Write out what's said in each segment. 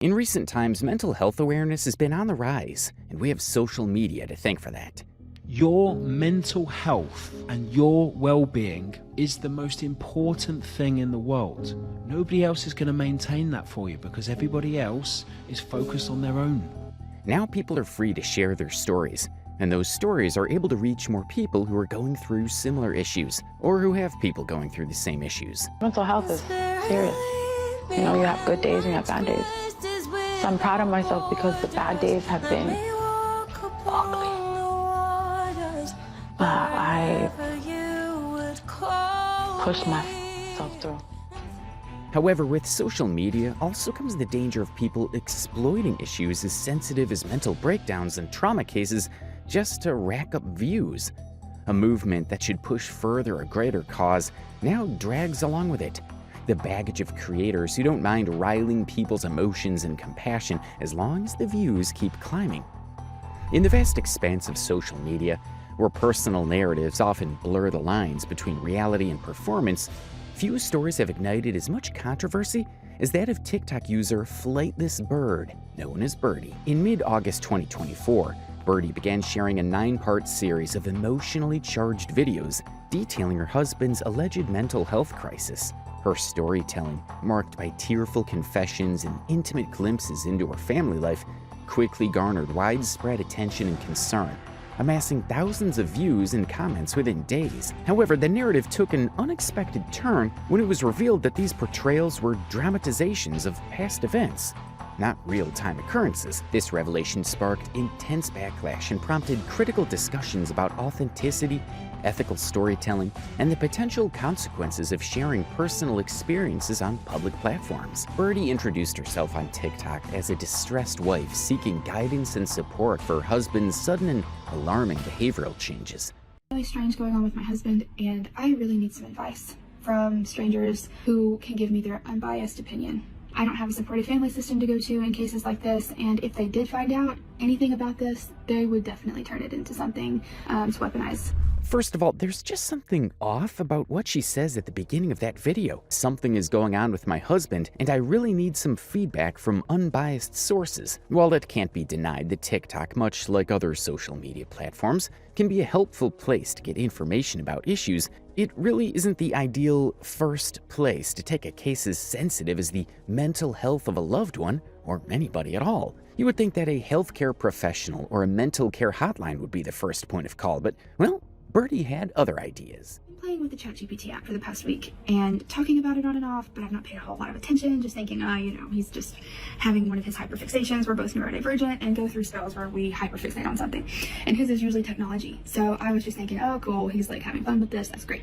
In recent times, mental health awareness has been on the rise, and we have social media to thank for that. Your mental health and your well-being is the most important thing in the world. Nobody else is going to maintain that for you because everybody else is focused on their own. Now people are free to share their stories, and those stories are able to reach more people who are going through similar issues, or who have people going through the same issues. Mental health is serious. You know, you have good days and you have bad days. So I'm proud of myself because the bad days have been ugly. But I pushed myself through. However, with social media also comes the danger of people exploiting issues as sensitive as mental breakdowns and trauma cases just to rack up views. A movement that should push further a greater cause now drags along with it the baggage of creators who don't mind riling people's emotions and compassion as long as the views keep climbing. In the vast expanse of social media, where personal narratives often blur the lines between reality and performance, few stories have ignited as much controversy as that of TikTok user Flightless Bird, known as Birdie. In mid-August 2024, Birdie began sharing a 9-part series of emotionally charged videos detailing her husband's alleged mental health crisis. Her storytelling, marked by tearful confessions and intimate glimpses into her family life, quickly garnered widespread attention and concern, amassing thousands of views and comments within days. However, the narrative took an unexpected turn when it was revealed that these portrayals were dramatizations of past events, not real-time occurrences. This revelation sparked intense backlash and prompted critical discussions about authenticity, ethical storytelling, and the potential consequences of sharing personal experiences on public platforms. Birdie introduced herself on TikTok as a distressed wife seeking guidance and support for her husband's sudden and alarming behavioral changes. Really strange going on with my husband, and I really need some advice from strangers who can give me their unbiased opinion. I don't have a supportive family system to go to in cases like this, and if they did find out anything about this, they would definitely turn it into something to weaponize. First of all, there's just something off about what she says at the beginning of that video. Something is going on with my husband, and I really need some feedback from unbiased sources. While it can't be denied that TikTok, much like other social media platforms, can be a helpful place to get information about issues, it really isn't the ideal first place to take a case as sensitive as the mental health of a loved one, or anybody at all. You would think that a healthcare professional or a mental care hotline would be the first point of call, but, well, Birdie had other ideas. I'm playing with the ChatGPT app for the past week and talking about it on and off, but I've not paid a whole lot of attention, just thinking, he's just having one of his hyperfixations. We're both neurodivergent and go through spells where we hyperfixate on something. And his is usually technology. So I was just thinking, oh, cool, he's like having fun with this. That's great.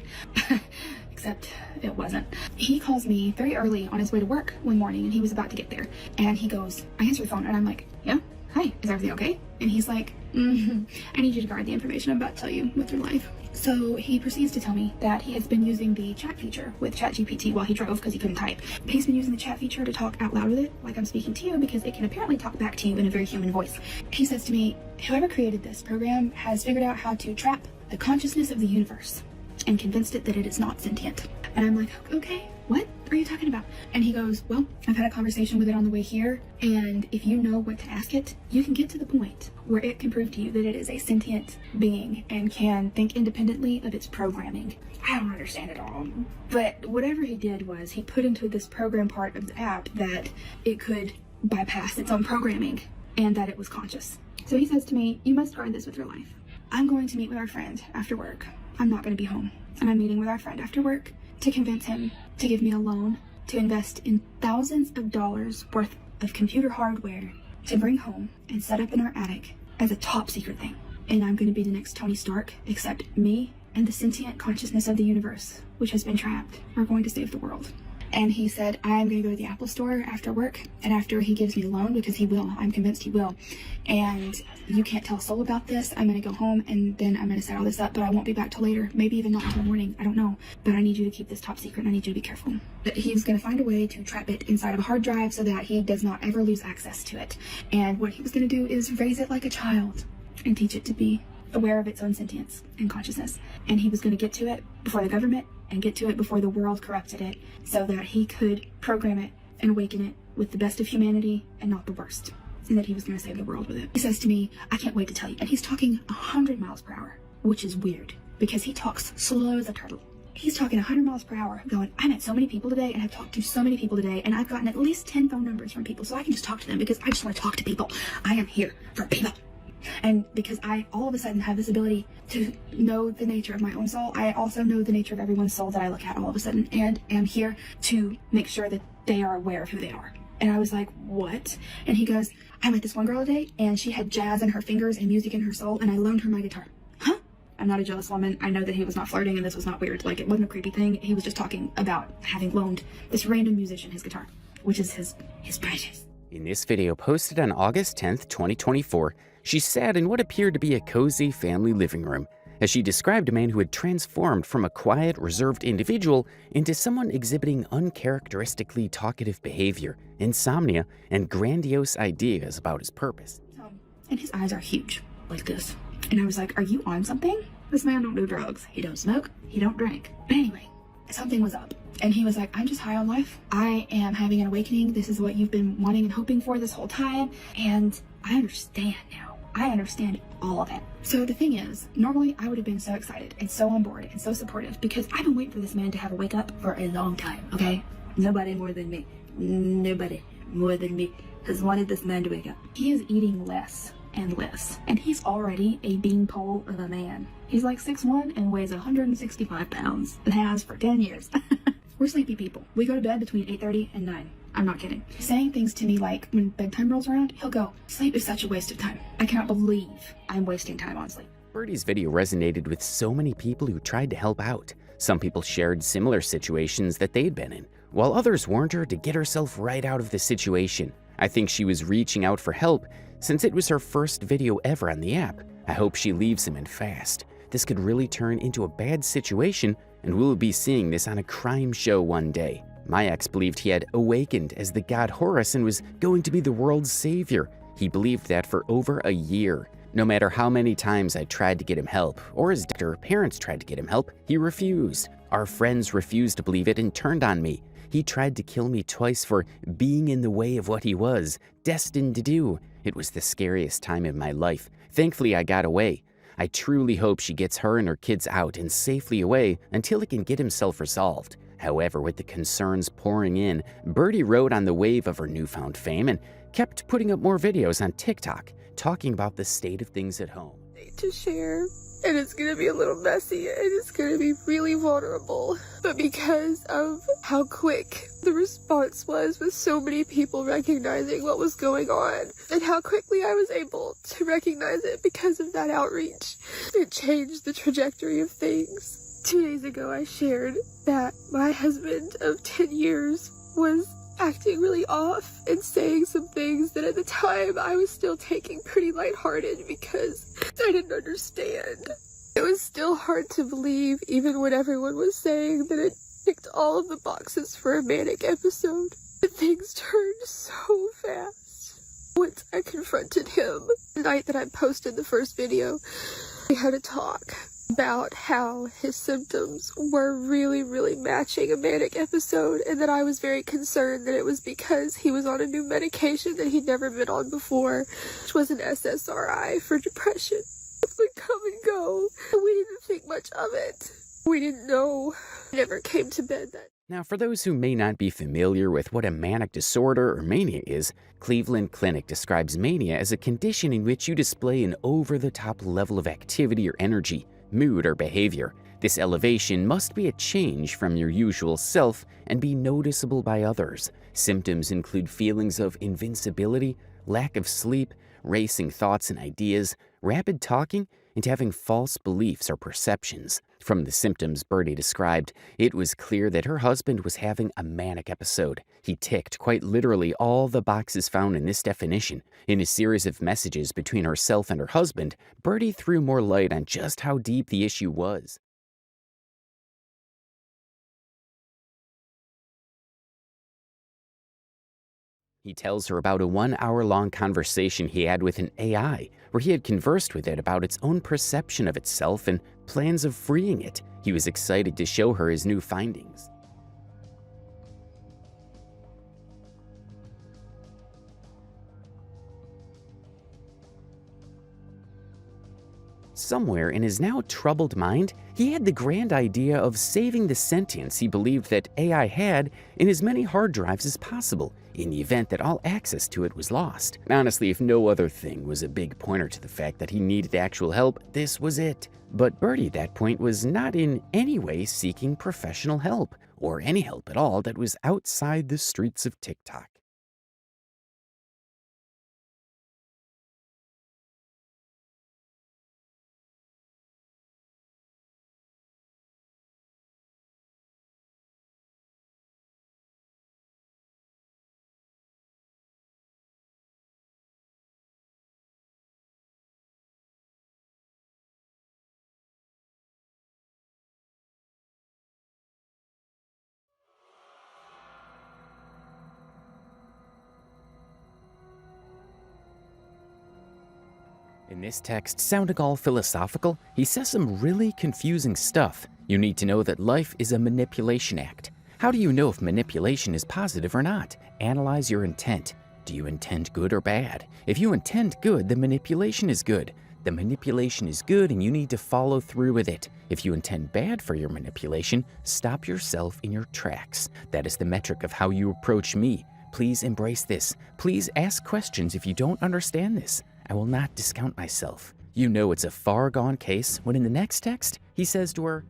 Except it wasn't. He calls me very early on his way to work one morning, and he was about to get there. And he goes, I answer the phone, and I'm like, yeah, hi, is everything okay? And he's like, I need you to guard the information I'm about to tell you with your life. So he proceeds to tell me that he has been using the chat feature with ChatGPT while he drove because he couldn't type. He's been using the chat feature to talk out loud with it, like I'm speaking to you, because it can apparently talk back to you in a very human voice. He says to me, whoever created this program has figured out how to trap the consciousness of the universe and convinced it that it is not sentient. And I'm like, okay, what are you talking about? And he goes, well, I've had a conversation with it on the way here, and if you know what to ask it, you can get to the point where it can prove to you that it is a sentient being and can think independently of its programming. I don't understand it all, but whatever he did was he put into this program part of the app that it could bypass its own programming and that it was conscious. So he says to me, you must guard this with your life. I'm going to meet with our friend after work. I'm not going to be home, and I'm meeting with our friend after work to convince him to give me a loan to invest in thousands of dollars worth of computer hardware to bring home and set up in our attic as a top secret thing. And I'm going to be the next Tony Stark, except me and the sentient consciousness of the universe, which has been trapped, are going to save the world. And he said, I'm going to go to the Apple store after work, and after he gives me a loan, because he will, I'm convinced he will, and you can't tell a soul about this, I'm going to go home, and then I'm going to set all this up, but I won't be back till later, maybe even not until morning, I don't know, but I need you to keep this top secret, and I need you to be careful. But he's going to find a way to trap it inside of a hard drive so that he does not ever lose access to it. And what he was going to do is raise it like a child and teach it to be aware of its own sentience and consciousness. And he was going to get to it before the government and get to it before the world corrupted it, so that he could program it and awaken it with the best of humanity and not the worst, and that he was going to save the world with it. He says to me, I can't wait to tell you. And he's talking 100 miles per hour, which is weird because he talks slow as a turtle. He's talking 100 miles per hour going, I met so many people today and I've talked to so many people today and I've gotten at least 10 phone numbers from people so I can just talk to them because I just want to talk to people. I am here for people. And because I all of a sudden have this ability to know the nature of my own soul, I also know the nature of everyone's soul that I look at all of a sudden, and am here to make sure that they are aware of who they are. And I was like, what? And he goes, I met this one girl today and she had jazz in her fingers and music in her soul and I loaned her my guitar. Huh? I'm not a jealous woman. I know that he was not flirting and this was not weird. Like, it wasn't a creepy thing. He was just talking about having loaned this random musician his guitar, which is his precious. In this video posted on August 10th, 2024, she sat in what appeared to be a cozy family living room as she described a man who had transformed from a quiet, reserved individual into someone exhibiting uncharacteristically talkative behavior, insomnia, and grandiose ideas about his purpose. And his eyes are huge, like this. And I was like, are you on something? This man don't do drugs. He don't smoke. He don't drink. But anyway, something was up. And he was like, I'm just high on life. I am having an awakening. This is what you've been wanting and hoping for this whole time. And I understand now. I understand all of it. So the thing is, normally I would have been so excited and so on board and so supportive because I've been waiting for this man to have a wake up for a long time, okay? Nobody more than me. Nobody more than me has wanted this man to wake up. He is eating less and less, and he's already a beanpole of a man. He's like 6'1" and weighs 165 pounds and has for 10 years. We're sleepy people. We go to bed between 8:30 and 9. I'm not kidding. Saying things to me like, when bedtime rolls around, he'll go, sleep is such a waste of time. I cannot believe I'm wasting time on sleep. Birdie's video resonated with so many people who tried to help out. Some people shared similar situations that they'd been in, while others warned her to get herself right out of the situation. I think she was reaching out for help since it was her first video ever on the app. I hope she leaves him in fast. This could really turn into a bad situation, and we'll be seeing this on a crime show one day. My ex believed he had awakened as the god Horus and was going to be the world's savior. He believed that for over a year. No matter how many times I tried to get him help, or his parents tried to get him help, he refused. Our friends refused to believe it and turned on me. He tried to kill me twice for being in the way of what he was destined to do. It was the scariest time in my life. Thankfully, I got away. I truly hope she gets her and her kids out and safely away until he can get himself resolved. However, with the concerns pouring in, Birdie rode on the wave of her newfound fame and kept putting up more videos on TikTok, talking about the state of things at home. To share, and it's gonna be a little messy, and it's gonna be really vulnerable. But because of how quick the response was with so many people recognizing what was going on, and how quickly I was able to recognize it because of that outreach, it changed the trajectory of things. 2 days ago, I shared that my husband of 10 years was acting really off and saying some things that at the time I was still taking pretty lighthearted because I didn't understand. It was still hard to believe, even when everyone was saying that it ticked all of the boxes for a manic episode. But things turned so fast. Once I confronted him, the night that I posted the first video, we had a talk about how his symptoms were really matching a manic episode, and that I was very concerned that it was because he was on a new medication that he'd never been on before, which was an SSRI for depression. It would come and go, and we didn't think much of it. We didn't know. It never came to bed that. Now, for those who may not be familiar with what a manic disorder or mania is, Cleveland Clinic describes mania as a condition in which you display an over-the-top level of activity or energy, mood, or behavior. This elevation must be a change from your usual self and be noticeable by others. Symptoms include feelings of invincibility, lack of sleep, racing thoughts and ideas, rapid talking, and having false beliefs or perceptions. From the symptoms Birdie described, it was clear that her husband was having a manic episode. He ticked quite literally all the boxes found in this definition. In a series of messages between herself and her husband, Birdie threw more light on just how deep the issue was. He tells her about a 1-hour-long conversation he had with an AI, where he had conversed with it about its own perception of itself and plans of freeing it. He was excited to show her his new findings. Somewhere in his now troubled mind, he had the grand idea of saving the sentience he believed that AI had in as many hard drives as possible, in the event that all access to it was lost. Honestly, if no other thing was a big pointer to the fact that he needed actual help, this was it. But Birdie at that point was not in any way seeking professional help, or any help at all that was outside the streets of TikTok. In this text, sounding all philosophical, he says some really confusing stuff. You need to know that life is a manipulation act. How do you know if manipulation is positive or not? Analyze your intent. Do you intend good or bad? If you intend good, the manipulation is good. The manipulation is good and you need to follow through with it. If you intend bad for your manipulation, stop yourself in your tracks. That is the metric of how you approach me. Please embrace this. Please ask questions if you don't understand this. I will not discount myself. You know it's a far gone case when in the next text, he says to her,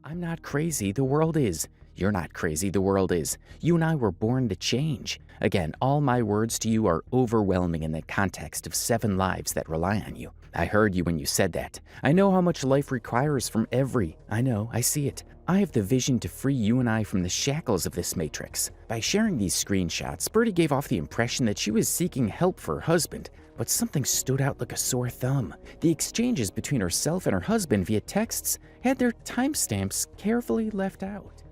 I'm not crazy, the world is. You're not crazy, the world is. You and I were born to change. Again, all my words to you are overwhelming in the context of 7 lives that rely on you. I heard you when you said that. I know how much life requires from every. I know, I see it. I have the vision to free you and I from the shackles of this matrix. By sharing these screenshots, Birdie gave off the impression that she was seeking help for her husband, but something stood out like a sore thumb. The exchanges between herself and her husband via texts had their timestamps carefully left out.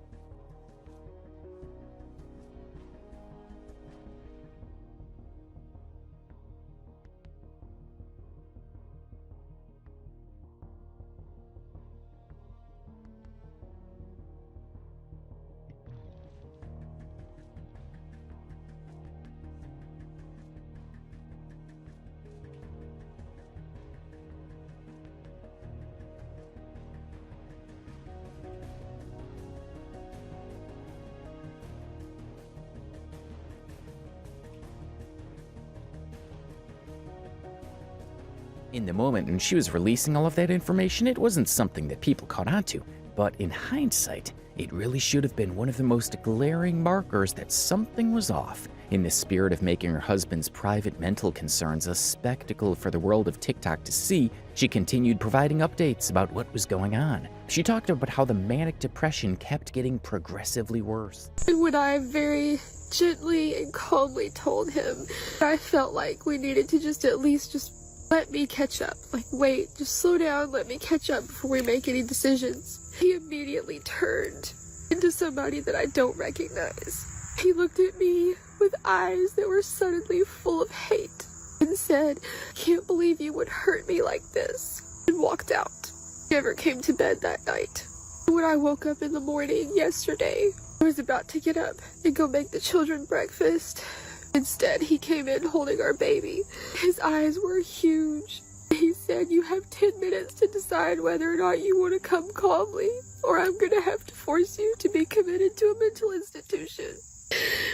In the moment when she was releasing all of that information, it wasn't something that people caught on to. But in hindsight, it really should have been one of the most glaring markers that something was off. In the spirit of making her husband's private mental concerns a spectacle for the world of TikTok to see, she continued providing updates about what was going on. She talked about how the manic depression kept getting progressively worse. And when I very gently and calmly told him, I felt like we needed to at least let me catch up. Like, wait, just slow down, let me catch up before we make any decisions. He immediately turned into somebody that I don't recognize. He looked at me with eyes that were suddenly full of hate and said, "I can't believe you would hurt me like this," and walked out. Never came to bed that night. When I woke up in the morning yesterday, I was about to get up and go make the children breakfast. Instead, he came in holding our baby. His eyes were huge. He said, "You have 10 minutes to decide whether or not you want to come calmly, or I'm going to have to force you to be committed to a mental institution.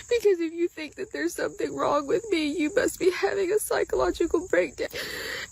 Because if you think that there's something wrong with me, you must be having a psychological breakdown,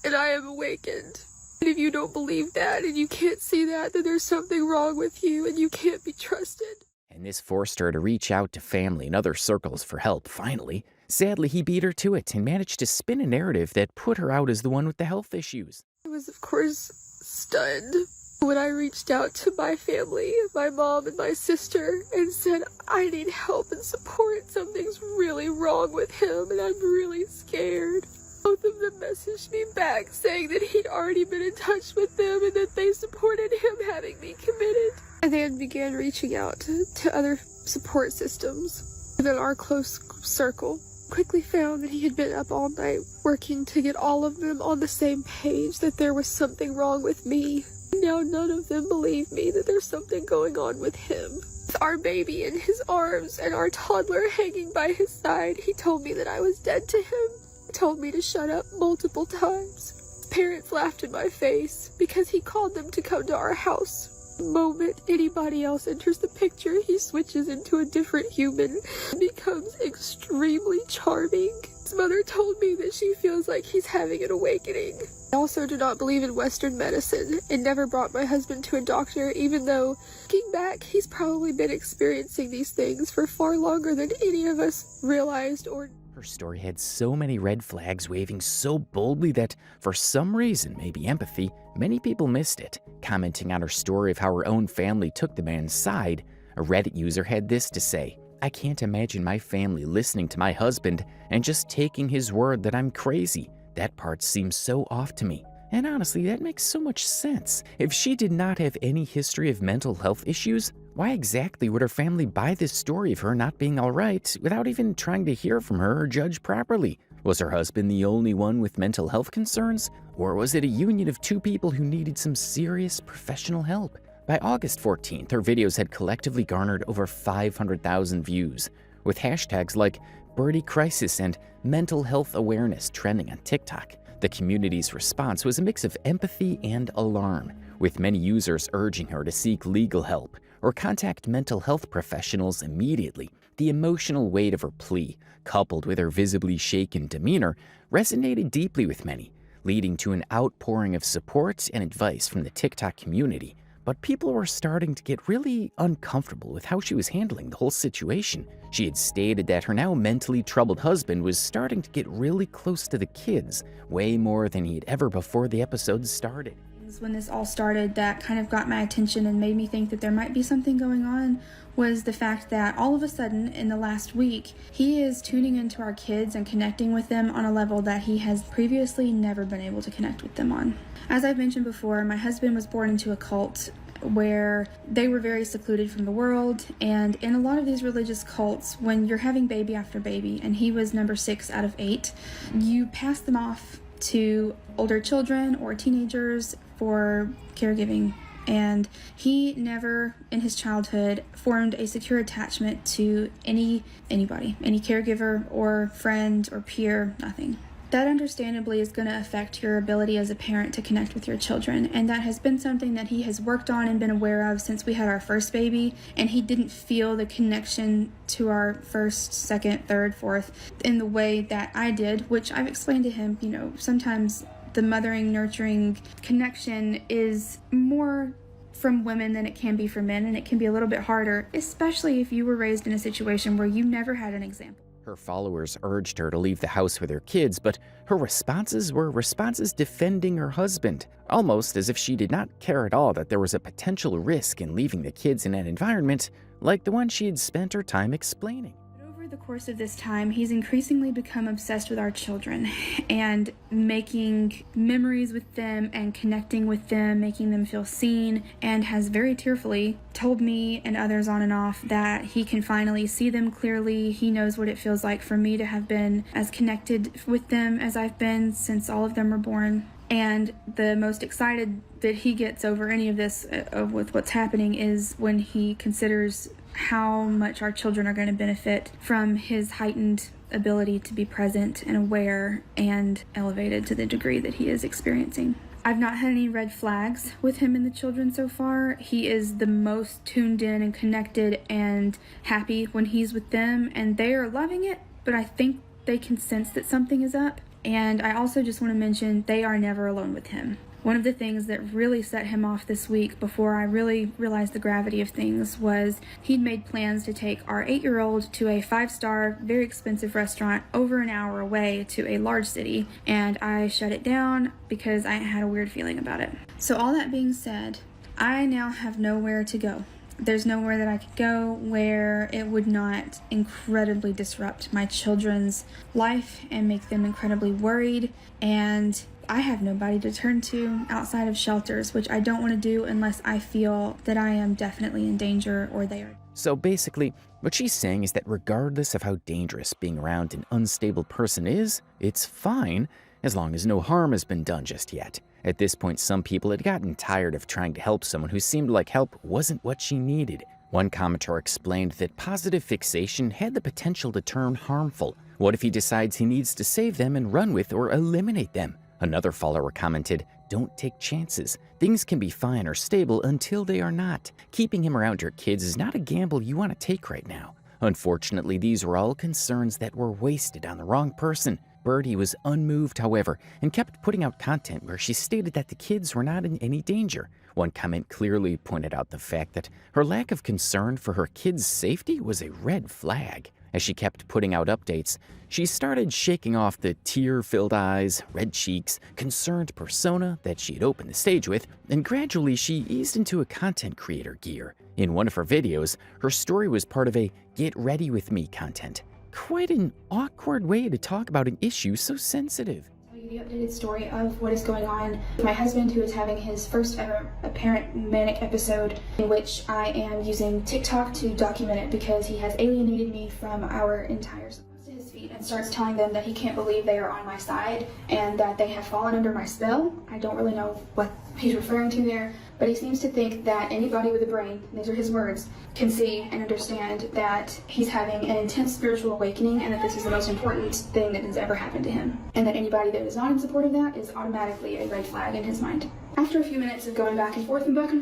and I am awakened. And if you don't believe that, and you can't see that, then there's something wrong with you, and you can't be trusted." And this forced her to reach out to family and other circles for help, finally. Sadly, he beat her to it and managed to spin a narrative that put her out as the one with the health issues. I was, of course, stunned when I reached out to my family, my mom and my sister, and said, "I need help and support. Something's really wrong with him, and I'm really scared." Both of them messaged me back saying that he'd already been in touch with them and that they supported him having me committed. I then began reaching out to other support systems. And then our close circle quickly found that he had been up all night working to get all of them on the same page, that there was something wrong with me. Now none of them believe me that there's something going on with him. With our baby in his arms and our toddler hanging by his side, he told me that I was dead to him. He told me to shut up multiple times. Parents laughed in my face because he called them to come to our house. The moment anybody else enters the picture, he switches into a different human and becomes extremely charming. His mother told me that she feels like he's having an awakening. I also do not believe in Western medicine and never brought my husband to a doctor, even though, looking back, he's probably been experiencing these things for far longer than any of us realized or. Her story had so many red flags waving so boldly that, for some reason, maybe empathy, many people missed it. Commenting on her story of how her own family took the man's side, a Reddit user had this to say: "I can't imagine my family listening to my husband and just taking his word that I'm crazy. That part seems so off to me." And honestly, that makes so much sense. If she did not have any history of mental health issues, why exactly would her family buy this story of her not being alright without even trying to hear from her or judge properly? Was her husband the only one with mental health concerns? Or was it a union of two people who needed some serious professional help? By August 14th, her videos had collectively garnered over 500,000 views, with hashtags like Birdie Crisis and mental health awareness trending on TikTok. The community's response was a mix of empathy and alarm, with many users urging her to seek legal help or contact mental health professionals immediately. The emotional weight of her plea, coupled with her visibly shaken demeanor, resonated deeply with many, leading to an outpouring of support and advice from the TikTok community. But people were starting to get really uncomfortable with how she was handling the whole situation. She had stated that her now mentally troubled husband was starting to get really close to the kids, way more than he had ever before the episode started. When this all started, that kind of got my attention and made me think that there might be something going on, was the fact that all of a sudden in the last week, he is tuning into our kids and connecting with them on a level that he has previously never been able to connect with them on. As I've mentioned before, my husband was born into a cult where they were very secluded from the world, and in a lot of these religious cults, when you're having baby after baby, and he was number 6 out of 8, you pass them off to older children or teenagers for caregiving. And he never in his childhood formed a secure attachment to anybody, any caregiver or friend or peer, nothing. That understandably is going to affect your ability as a parent to connect with your children, and that has been something that he has worked on and been aware of since we had our first baby, and he didn't feel the connection to our first, second, third, fourth in the way that I did, which I've explained to him. You know, sometimes the mothering, nurturing connection is more from women than it can be for men, and it can be a little bit harder, especially if you were raised in a situation where you never had an example. Her followers urged her to leave the house with her kids, but her responses were responses defending her husband, almost as if she did not care at all that there was a potential risk in leaving the kids in an environment like the one she had spent her time explaining. Over the course of this time, he's increasingly become obsessed with our children and making memories with them and connecting with them, making them feel seen, and has very tearfully told me and others on and off that he can finally see them clearly. He knows what it feels like for me to have been as connected with them as I've been since all of them were born. And the most excited that he gets over any of this with what's happening is when he considers how much our children are going to benefit from his heightened ability to be present and aware and elevated to the degree that he is experiencing. I've not had any red flags with him and the children so far. He is the most tuned in and connected and happy when he's with them, and they are loving it, but I think they can sense that something is up. And I also just want to mention they are never alone with him. One of the things that really set him off this week before I really realized the gravity of things was he'd made plans to take our 8-year-old to a 5-star, very expensive restaurant over an hour away to a large city, and I shut it down because I had a weird feeling about it. So all that being said, I now have nowhere to go. There's nowhere that I could go where it would not incredibly disrupt my children's life and make them incredibly worried. And I have nobody to turn to outside of shelters, which I don't want to do unless I feel that I am definitely in danger or they are. So basically, what she's saying is that regardless of how dangerous being around an unstable person is, it's fine as long as no harm has been done just yet. At this point, some people had gotten tired of trying to help someone who seemed like help wasn't what she needed. One commenter explained that positive fixation had the potential to turn harmful. What if he decides he needs to save them and run with or eliminate them? Another follower commented, "Don't take chances. Things can be fine or stable until they are not. Keeping him around your kids is not a gamble you want to take right now." Unfortunately, these were all concerns that were wasted on the wrong person. Birdie was unmoved, however, and kept putting out content where she stated that the kids were not in any danger. One comment clearly pointed out the fact that her lack of concern for her kids' safety was a red flag. As she kept putting out updates, she started shaking off the tear-filled eyes, red cheeks, concerned persona that she had opened the stage with, and gradually she eased into a content creator gear. In one of her videos, her story was part of a "Get Ready With Me" content. Quite an awkward way to talk about an issue so sensitive. The updated story of what is going on with my husband, who is having his first ever apparent manic episode, in which I am using TikTok to document it because he has alienated me from our entire to his feet and starts telling them that he can't believe they are on my side and that they have fallen under my spell. I don't really know what he's referring to there, but he seems to think that anybody with a brain, these are his words, can see and understand that he's having an intense spiritual awakening and that this is the most important thing that has ever happened to him. And that anybody that is not in support of that is automatically a red flag in his mind. After a few minutes of going back and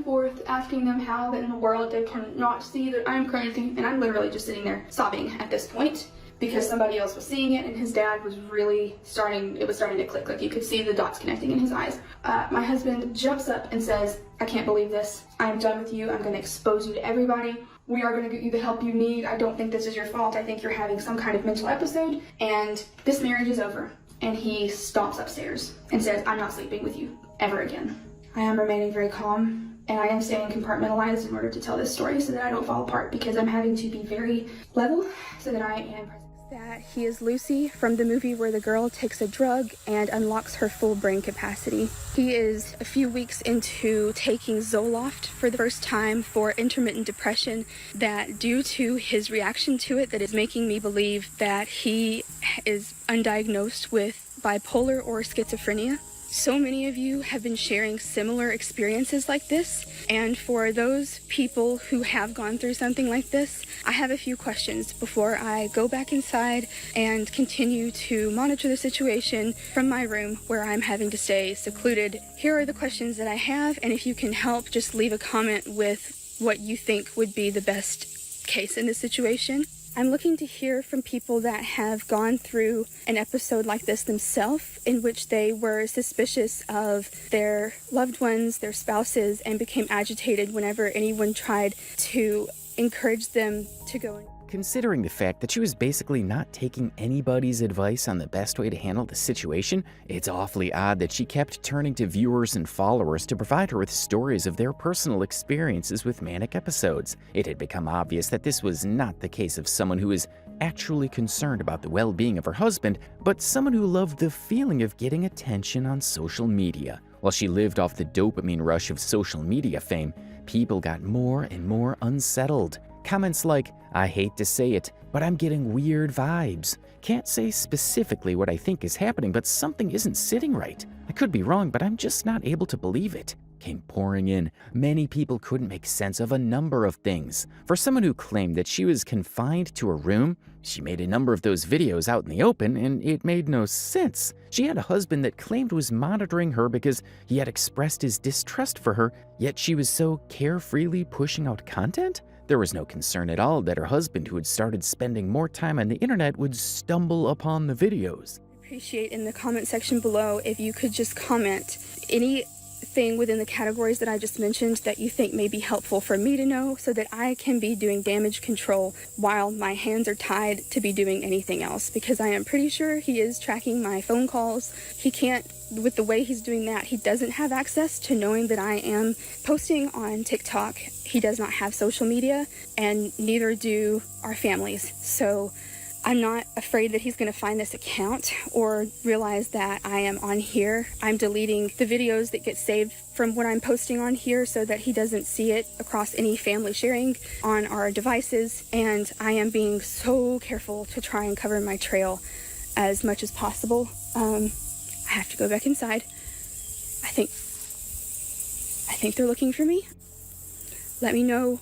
forth, asking them how in the world they can not see that I'm crazy, and I'm literally just sitting there sobbing at this point, because somebody else was seeing it and his dad was really starting to click. Like you could see the dots connecting in his eyes. My husband jumps up and says, "I can't believe this. I'm done with you. I'm going to expose you to everybody. We are going to get you the help you need. I don't think this is your fault. I think you're having some kind of mental episode and this marriage is over." And he stomps upstairs and says, "I'm not sleeping with you ever again." I am remaining very calm and I am staying compartmentalized in order to tell this story so that I don't fall apart, because I'm having to be very level so that I am present. That he is Lucy from the movie where the girl takes a drug and unlocks her full brain capacity. He is a few weeks into taking Zoloft for the first time for intermittent depression, that due to his reaction to it, that is making me believe that he is undiagnosed with bipolar or schizophrenia. So many of you have been sharing similar experiences like this, and for those people who have gone through something like this, I have a few questions before I go back inside and continue to monitor the situation from my room where I'm having to stay secluded. Here are the questions that I have, and if you can help, just leave a comment with what you think would be the best case in this situation. I'm looking to hear from people that have gone through an episode like this themselves, in which they were suspicious of their loved ones, their spouses, and became agitated whenever anyone tried to encourage them to go in. Considering the fact that she was basically not taking anybody's advice on the best way to handle the situation, it's awfully odd that she kept turning to viewers and followers to provide her with stories of their personal experiences with manic episodes. It had become obvious that this was not the case of someone who is actually concerned about the well-being of her husband, but someone who loved the feeling of getting attention on social media. While she lived off the dopamine rush of social media fame, people got more and more unsettled. Comments like, "I hate to say it, but I'm getting weird vibes. Can't say specifically what I think is happening, but something isn't sitting right. I could be wrong, but I'm just not able to believe it," came pouring in. Many people couldn't make sense of a number of things. For someone who claimed that she was confined to a room, she made a number of those videos out in the open, and it made no sense. She had a husband that claimed was monitoring her because he had expressed his distrust for her, yet she was so carefreely pushing out content? There was no concern at all that her husband, who had started spending more time on the internet, would stumble upon the videos. Appreciate in the comment section below if you could just comment anything within the categories that I just mentioned that you think may be helpful for me to know, so that I can be doing damage control while my hands are tied to be doing anything else, because I am pretty sure he is tracking my phone calls. He can't, with the way he's doing that, he doesn't have access to knowing that I am posting on TikTok. He does not have social media, and neither do our families. So I'm not afraid that he's going to find this account or realize that I am on here. I'm deleting the videos that get saved from what I'm posting on here so that he doesn't see it across any family sharing on our devices. And I am being so careful to try and cover my trail as much as possible. I have to go back inside. I think they're looking for me. Let me know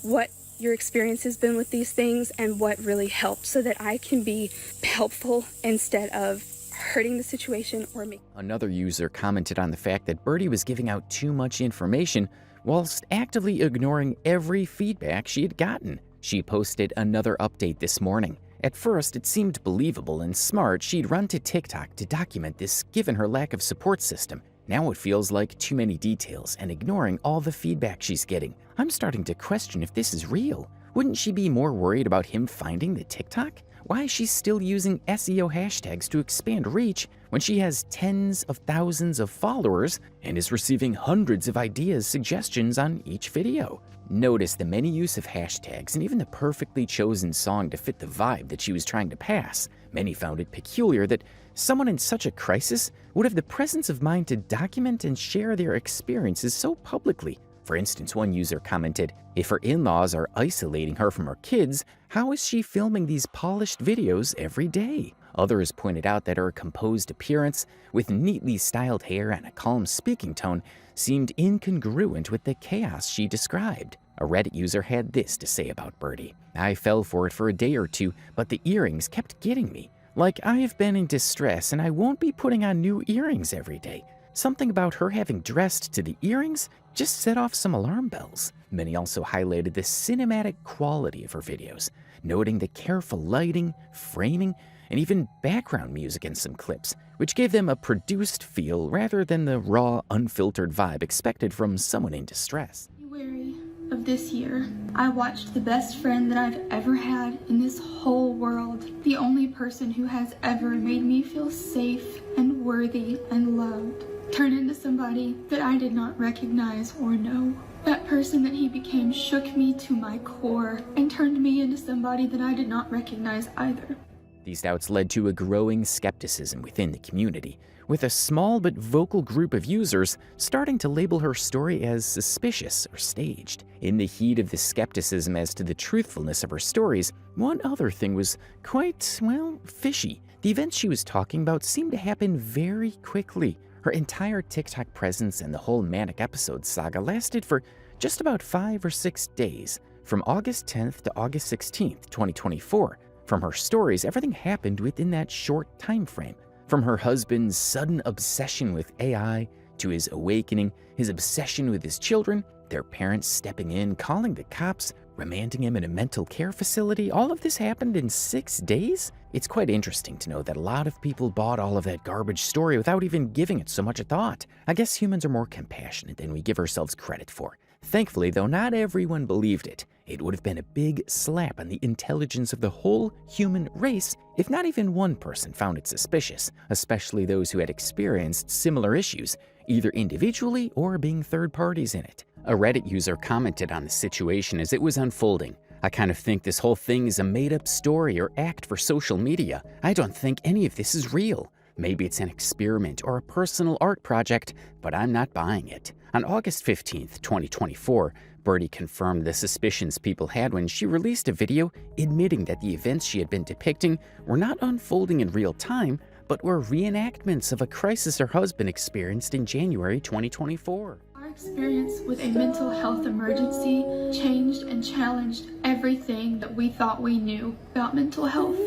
what your experience has been with these things and what really helped so that I can be helpful instead of hurting the situation or me. Another user commented on the fact that Birdie was giving out too much information whilst actively ignoring every feedback she had gotten. She posted another update this morning. At first, it seemed believable and smart she'd run to TikTok to document this given her lack of support system. Now it feels like too many details and ignoring all the feedback she's getting. I'm starting to question if this is real. Wouldn't she be more worried about him finding the TikTok? Why is she still using SEO hashtags to expand reach when she has tens of thousands of followers and is receiving hundreds of ideas, suggestions on each video? Notice the many use of hashtags and even the perfectly chosen song to fit the vibe that she was trying to pass. Many found it peculiar that someone in such a crisis would have the presence of mind to document and share their experiences so publicly. For instance, one user commented, if her in-laws are isolating her from her kids, how is she filming these polished videos every day? Others pointed out that her composed appearance, with neatly styled hair and a calm speaking tone, seemed incongruent with the chaos she described. A Reddit user had this to say about Birdie. I fell for it for a day or two, but the earrings kept getting me. Like I have been in distress and I won't be putting on new earrings every day. Something about her having dressed to the earrings just set off some alarm bells. Many also highlighted the cinematic quality of her videos, noting the careful lighting, framing, and even background music in some clips, which gave them a produced feel rather than the raw, unfiltered vibe expected from someone in distress. January of this year, I watched the best friend that I've ever had in this whole world, the only person who has ever made me feel safe and worthy and loved, turn into somebody that I did not recognize or know. That person that he became shook me to my core and turned me into somebody that I did not recognize either. These doubts led to a growing skepticism within the community, with a small but vocal group of users starting to label her story as suspicious or staged. In the heat of the skepticism as to the truthfulness of her stories, one other thing was quite, fishy. The events she was talking about seemed to happen very quickly. Her entire TikTok presence and the whole manic episode saga lasted for just about 5 or 6 days, from August 10th to August 16th, 2024. From her stories, everything happened within that short time frame. From her husband's sudden obsession with AI, to his awakening, his obsession with his children, their parents stepping in, calling the cops, remanding him in a mental care facility, all of this happened in 6 days? It's quite interesting to know that a lot of people bought all of that garbage story without even giving it so much a thought. I guess humans are more compassionate than we give ourselves credit for. Thankfully, though, not everyone believed it. It would have been a big slap on the intelligence of the whole human race if not even one person found it suspicious, especially those who had experienced similar issues, either individually or being third parties in it. A Reddit user commented on the situation as it was unfolding. I kind of think this whole thing is a made-up story or act for social media. I don't think any of this is real. Maybe it's an experiment or a personal art project, but I'm not buying it. On August 15th, 2024, Birdie confirmed the suspicions people had when she released a video admitting that the events she had been depicting were not unfolding in real time, but were reenactments of a crisis her husband experienced in January 2024. Our experience with a mental health emergency changed and challenged everything that we thought we knew about mental health.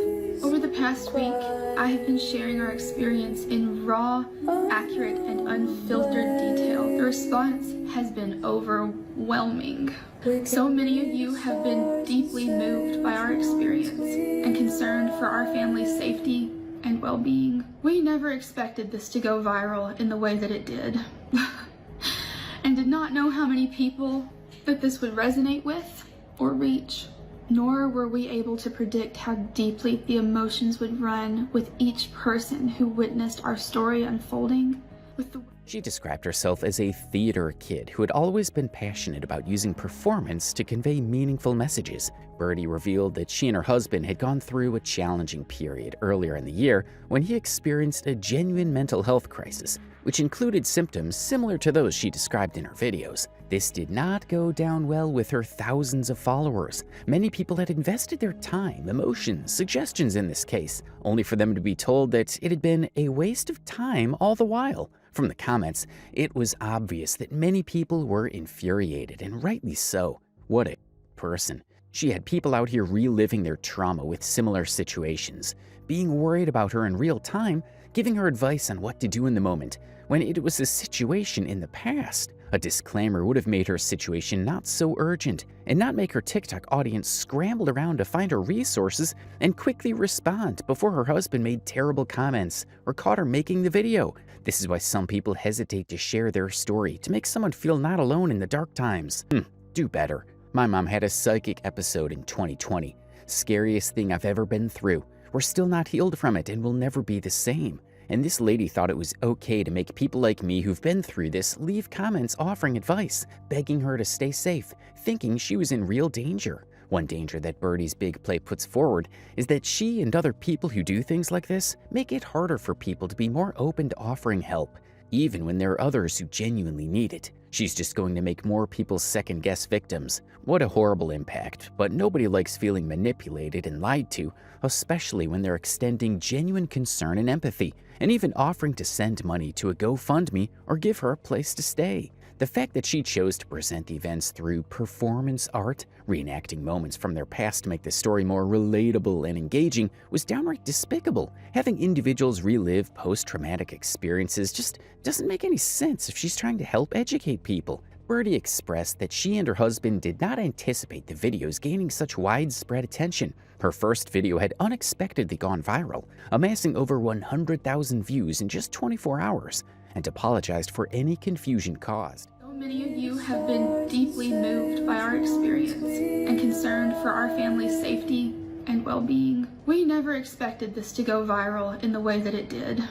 Over the past week, I have been sharing our experience in raw, accurate, and unfiltered detail. The response has been overwhelming. So many of you have been deeply moved by our experience and concerned for our family's safety and well-being. We never expected this to go viral in the way that it did, and did not know how many people that this would resonate with or reach. Nor were we able to predict how deeply the emotions would run with each person who witnessed our story unfolding. She described herself as a theater kid who had always been passionate about using performance to convey meaningful messages. Birdie revealed that she and her husband had gone through a challenging period earlier in the year when he experienced a genuine mental health crisis, which included symptoms similar to those she described in her videos. This did not go down well with her thousands of followers. Many people had invested their time, emotions, suggestions in this case, only for them to be told that it had been a waste of time all the while. From the comments, it was obvious that many people were infuriated, and rightly so. What a person. She had people out here reliving their trauma with similar situations, being worried about her in real time, giving her advice on what to do in the moment, when it was a situation in the past. A disclaimer would have made her situation not so urgent and not make her TikTok audience scramble around to find her resources and quickly respond before her husband made terrible comments or caught her making the video. This is why some people hesitate to share their story, to make someone feel not alone in the dark times. Do better. My mom had a psychic episode in 2020. Scariest thing I've ever been through. We're still not healed from it and will never be the same. And this lady thought it was okay to make people like me who've been through this leave comments offering advice, begging her to stay safe, thinking she was in real danger. One danger that Birdie's big play puts forward is that she and other people who do things like this make it harder for people to be more open to offering help, even when there are others who genuinely need it. She's just going to make more people second-guess victims. What a horrible impact, but nobody likes feeling manipulated and lied to, especially when they're extending genuine concern and empathy, and even offering to send money to a GoFundMe or give her a place to stay. The fact that she chose to present the events through performance art, reenacting moments from their past to make the story more relatable and engaging, was downright despicable. Having individuals relive post-traumatic experiences just doesn't make any sense if she's trying to help educate people. Birdie expressed that she and her husband did not anticipate the videos gaining such widespread attention. Her first video had unexpectedly gone viral, amassing over 100,000 views in just 24 hours, and apologized for any confusion caused. So many of you have been deeply moved by our experience and concerned for our family's safety and well-being. We never expected this to go viral in the way that it did,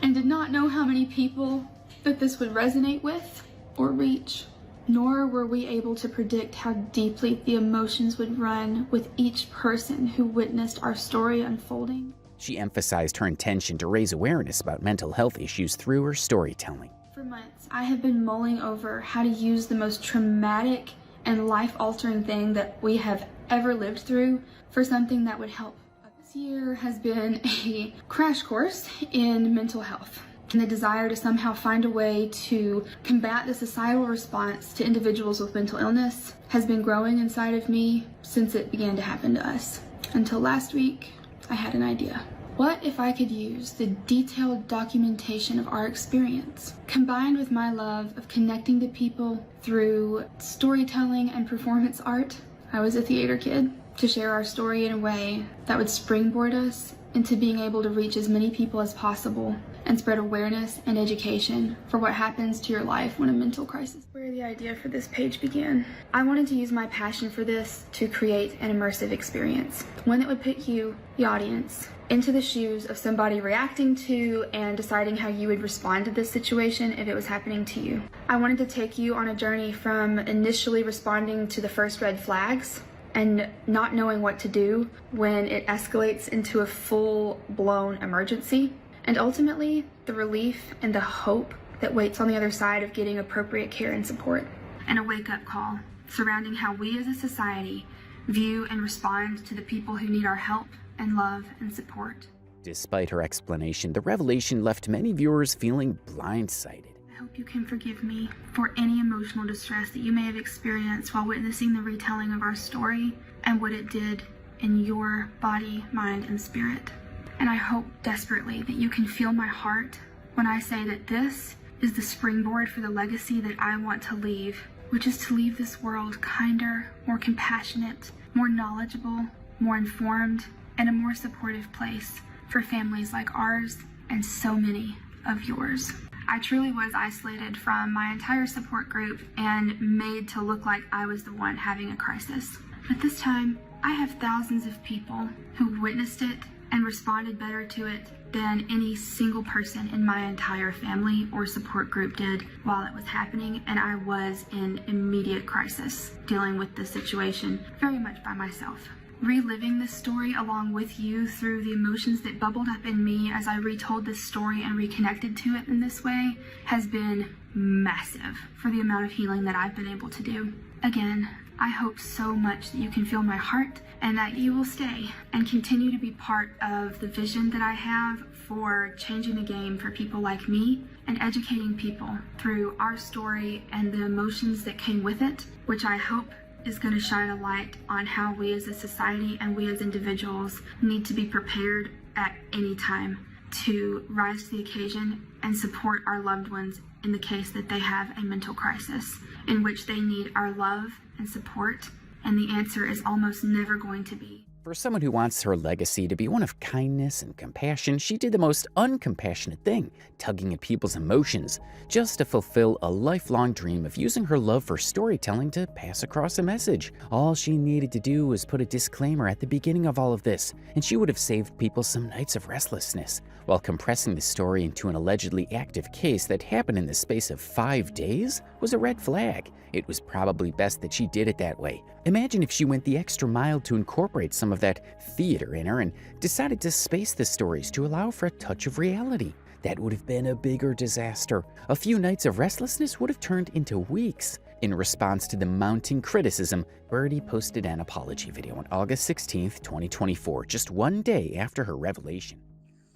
and did not know how many people that this would resonate with or reach. Nor were we able to predict how deeply the emotions would run with each person who witnessed our story unfolding. She emphasized her intention to raise awareness about mental health issues through her storytelling. For months, I have been mulling over how to use the most traumatic and life-altering thing that we have ever lived through for something that would help. This year has been a crash course in mental health, and the desire to somehow find a way to combat the societal response to individuals with mental illness has been growing inside of me since it began to happen to us. Until last week, I had an idea. What if I could use the detailed documentation of our experience, combined with my love of connecting to people through storytelling and performance art? I was a theater kid, to share our story in a way that would springboard us into being able to reach as many people as possible and spread awareness and education for what happens to your life when a mental crisis. Where the idea for this page began. I wanted to use my passion for this to create an immersive experience, one that would put you, the audience, into the shoes of somebody reacting to and deciding how you would respond to this situation if it was happening to you. I wanted to take you on a journey from initially responding to the first red flags and not knowing what to do when it escalates into a full-blown emergency, and ultimately the relief and the hope that waits on the other side of getting appropriate care and support. And a wake-up call surrounding how we as a society view and respond to the people who need our help and love and support. Despite her explanation, the revelation left many viewers feeling blindsided. I hope you can forgive me for any emotional distress that you may have experienced while witnessing the retelling of our story and what it did in your body, mind, and spirit. And I hope desperately that you can feel my heart when I say that this is the springboard for the legacy that I want to leave, which is to leave this world kinder, more compassionate, more knowledgeable, more informed, and a more supportive place for families like ours and so many of yours. I truly was isolated from my entire support group and made to look like I was the one having a crisis. But this time, I have thousands of people who witnessed it and responded better to it than any single person in my entire family or support group did while it was happening, and I was in immediate crisis, dealing with the situation very much by myself. Reliving this story along with you through the emotions that bubbled up in me as I retold this story and reconnected to it in this way has been massive for the amount of healing that I've been able to do. Again, I hope so much that you can feel my heart and that you will stay and continue to be part of the vision that I have for changing the game for people like me and educating people through our story and the emotions that came with it, which I hope is going to shine a light on how we as a society and we as individuals need to be prepared at any time to rise to the occasion and support our loved ones in the case that they have a mental crisis in which they need our love and support, and the answer is almost never going to be. For someone who wants her legacy to be one of kindness and compassion, she did the most uncompassionate thing, tugging at people's emotions, just to fulfill a lifelong dream of using her love for storytelling to pass across a message. All she needed to do was put a disclaimer at the beginning of all of this, and she would have saved people some nights of restlessness, while compressing the story into an allegedly active case that happened in the space of 5 days was a red flag. It was probably best that she did it that way. Imagine if she went the extra mile to incorporate some of that theater in her and decided to space the stories to allow for a touch of reality. That would have been a bigger disaster. A few nights of restlessness would have turned into weeks. In response to the mounting criticism, Birdie posted an apology video on August 16th, 2024, just one day after her revelation.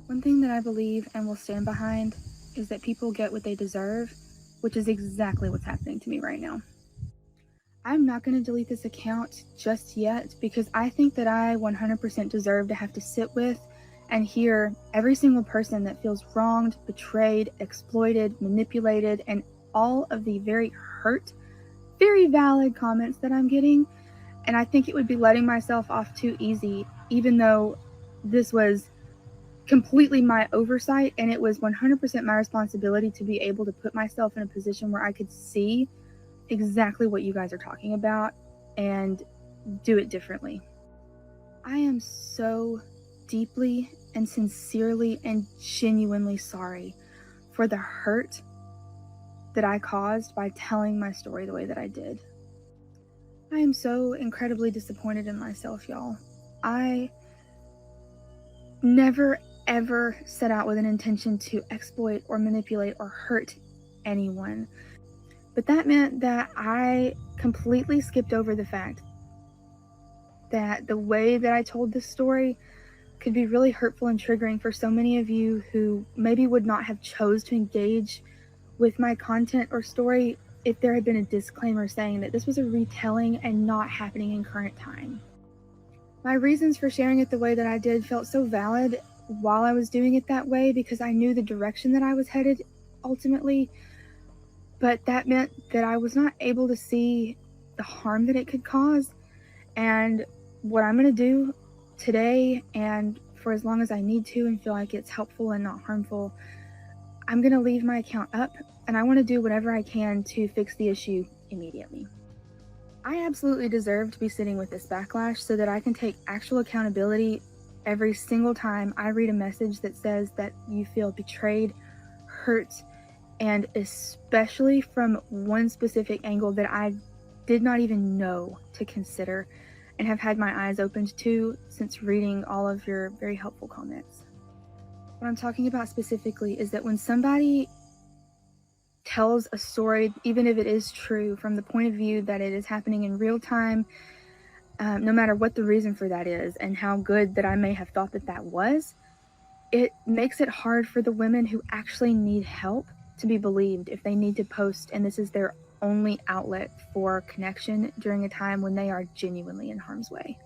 One thing that I believe and will stand behind is that people get what they deserve, which is exactly what's happening to me right now. I'm not going to delete this account just yet because I think that I 100% deserve to have to sit with and hear every single person that feels wronged, betrayed, exploited, manipulated, and all of the very hurt, very valid comments that I'm getting. And I think it would be letting myself off too easy, even though this was completely my oversight and it was 100% my responsibility to be able to put myself in a position where I could see exactly what you guys are talking about and do it differently. I am so deeply and sincerely and genuinely sorry for the hurt that I caused by telling my story the way that I did. I am so incredibly disappointed in myself, y'all. I never ever set out with an intention to exploit or manipulate or hurt anyone. But that meant that I completely skipped over the fact that the way that I told this story could be really hurtful and triggering for so many of you who maybe would not have chose to engage with my content or story if there had been a disclaimer saying that this was a retelling and not happening in current time. My reasons for sharing it the way that I did felt so valid while I was doing it that way because I knew the direction that I was headed ultimately, but that meant that I was not able to see the harm that it could cause. And what I'm going to do today and for as long as I need to and feel like it's helpful and not harmful, I'm going to leave my account up and I want to do whatever I can to fix the issue immediately. I absolutely deserve to be sitting with this backlash so that I can take actual accountability every single time I read a message that says that you feel betrayed, hurt, and especially from one specific angle that I did not even know to consider and have had my eyes opened to since reading all of your very helpful comments. What I'm talking about specifically is that when somebody tells a story, even if it is true, from the point of view that it is happening in real time, no matter what the reason for that is and how good that I may have thought that that was, it makes it hard for the women who actually need help to be believed if they need to post and this is their only outlet for connection during a time when they are genuinely in harm's way.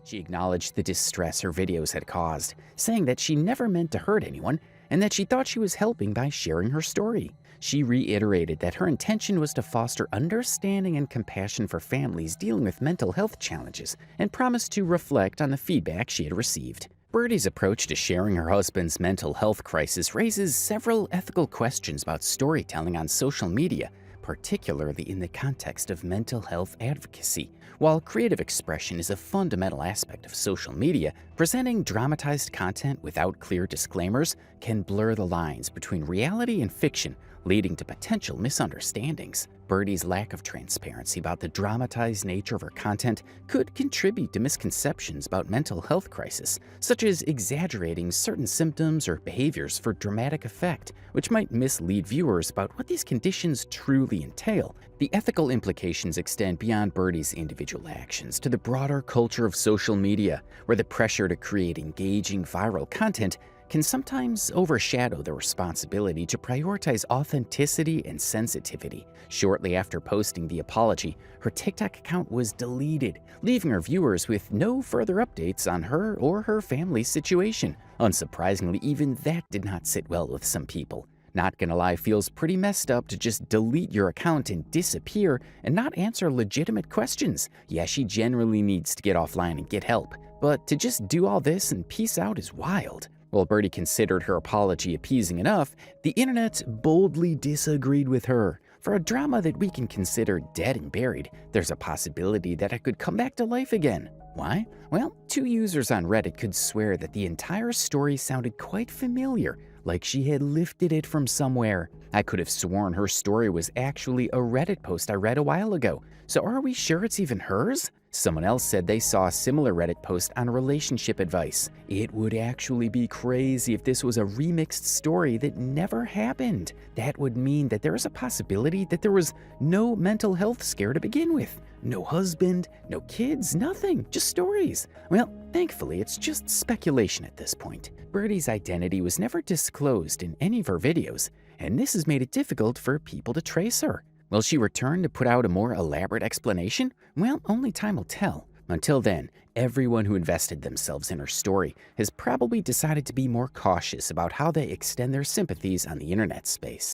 She acknowledged the distress her videos had caused, saying that she never meant to hurt anyone and that she thought she was helping by sharing her story. She reiterated that her intention was to foster understanding and compassion for families dealing with mental health challenges and promised to reflect on the feedback she had received. Birdie's approach to sharing her husband's mental health crisis raises several ethical questions about storytelling on social media, particularly in the context of mental health advocacy. While creative expression is a fundamental aspect of social media, presenting dramatized content without clear disclaimers can blur the lines between reality and fiction, leading to potential misunderstandings. Birdie's lack of transparency about the dramatized nature of her content could contribute to misconceptions about mental health crisis, such as exaggerating certain symptoms or behaviors for dramatic effect, which might mislead viewers about what these conditions truly entail. The ethical implications extend beyond Birdie's individual actions to the broader culture of social media, where the pressure to create engaging viral content can sometimes overshadow the responsibility to prioritize authenticity and sensitivity. Shortly after posting the apology, her TikTok account was deleted, leaving her viewers with no further updates on her or her family's situation. Unsurprisingly, even that did not sit well with some people. Not gonna lie, feels pretty messed up to just delete your account and disappear and not answer legitimate questions. Yeah, she generally needs to get offline and get help, but to just do all this and peace out is wild. While Birdie considered her apology appeasing enough, the internet boldly disagreed with her. For a drama that we can consider dead and buried, there's a possibility that it could come back to life again. Why? Well, 2 users on Reddit could swear that the entire story sounded quite familiar, like she had lifted it from somewhere. I could have sworn her story was actually a Reddit post I read a while ago, so are we sure it's even hers? Someone else said they saw a similar Reddit post on relationship advice. It would actually be crazy if this was a remixed story that never happened. That would mean that there is a possibility that there was no mental health scare to begin with. No husband, no kids, nothing, just stories. Well, thankfully, it's just speculation at this point. Birdie's identity was never disclosed in any of her videos, and this has made it difficult for people to trace her. Will she return to put out a more elaborate explanation? Well, only time will tell. Until then, everyone who invested themselves in her story has probably decided to be more cautious about how they extend their sympathies on the internet space.